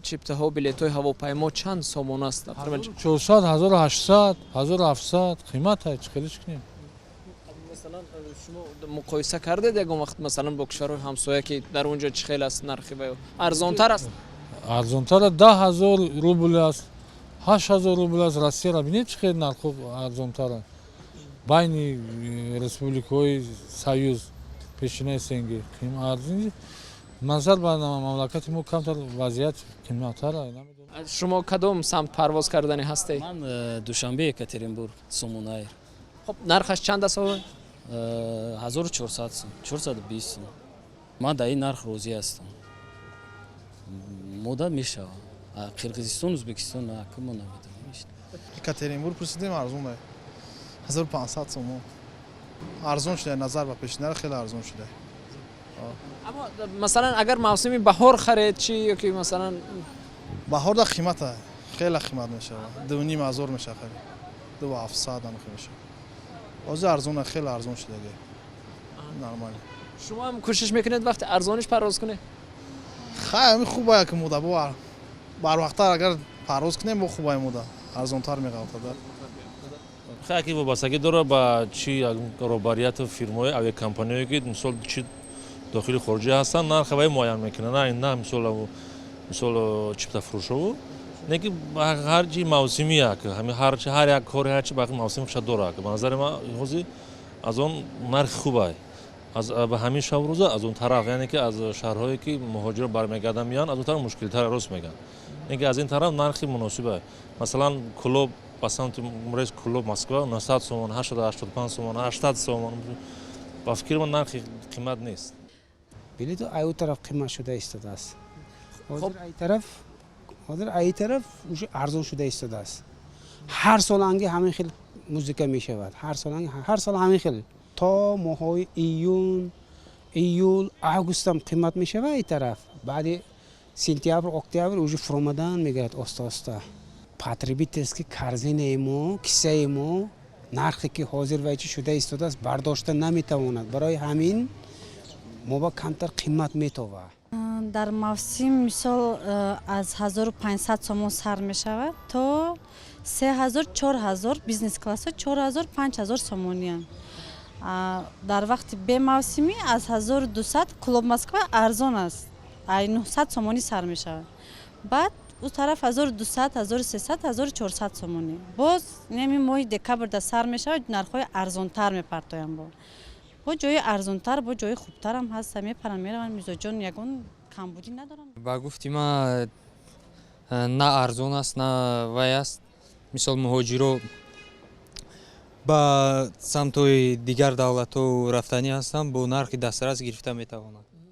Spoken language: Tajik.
чиптаҳо билетҳои ҳавопаймо чанд сомон аст? 400 1800 1700 қиматае чӣ хелиш кунем. Масалан шумо муқоиса кардед ягон вақт масалан бо кишварҳои ҳамсоя ки дар онҷо чӣ хел аст нархи ва арзонтар аст? Арзонтар 10,000 рубл аст, 8,000 рубл аст. Россияро бинед чӣ хел нархҳо арзонтар аст. Байни республикаҳои союз пешинаи сенги арзини назар ба мамлакати мо камтар вазъият қиматтар аст. шумо кадом самт парвоз кардани ҳастед? ман душанбе екатеринбург сомонаир. хоб нархаш чанд аст? 1400 сом 420 сом. ман дар ин нарх розӣ ҳастам. модат мешава қирғизистон ӯзбекистон акимо намедонам. екатеринбург пурсидем арзон 1500 сом арзон шуда назар ба пешинара хеле арзон шуда. аммо масалан агар мавсими баҳор харед чи ёки масалан баҳор да қимата хеле қимат мешава 2500 мешава харид 2700 ам мешава. ҳозир арзон хеле арзон шуда нормал. шумо ҳам кӯшиш мекунед вақти арзониш парвоз кунед? хай хубая ки мода бо барвақтар агар парвоз кунем бо хубая мода арзонтар меғавтада. хай ки вобастагӣ дора ба чи робарияти фирмои авиакомпаниое ки мисол чи дохили хориҷӣ ҳастанд нархи муайян мекунанд. на мисол чиптафурӯшову не ки ҳарчи мавсимия ки ҳар як кори ҳарчи бақи мавсимиша дора. ба назари ман ҳозир аз он нархи хубай ба ҳамин шаврӯза аз он тараф яъне ки аз шаҳрҳое ки муҳоҷиро бармегарданд меянд аз он тараф мушкилтар рост мегӯянд. не ки аз ин тараф нархи муносиб. масалан кӯлоб ба самти мурез кӯлоб Москва 900 сомон 885 сомон 80 сомон. ба фикри ман нархи қимат нест. билету ай тараф қимат шуда истодааст. ҳозир ай тараф уж арзон шуда истодааст. ҳар соланги ҳамин хел музика мешавад. ҳар сол ҳамин хел то моҳҳои июл августам қимат мешавад ай тараф. баъди сентябр октябр уже фуромадан мегӯяд оста потребительски корзинаи мо кисаи мо нархе ки ҳозир вайчи шуда истодааст бардошта наметавонад. барои ҳамин мо ба камтар қимат метова. дар мавсим мисол аз 1500 сомон сар мешавад то 3000 4000 бизнес классо 4000 5000 сомониям. дар вақти бемавсимӣ аз 1200 клуб Москва арзон аст. 900 сомонӣ сар мешавад. баъд ӯ тараф 1200 1300 1400 сомонӣ. боз неми моҳи декабр да сар мешавад нархҳои арзонтар мепартоям. бо ҷои арзонтар бо ҷои хубтарам ҳаста мепарам меравам. мизоҷон ягон камбудӣ надорам. ба гуфти ман на арзон аст на вай аст. мисол муҳоҷиро ба самтҳои дигар давлатҳо рафтанӣ ҳастанд бо нархи дастрас гирифта метавонанд.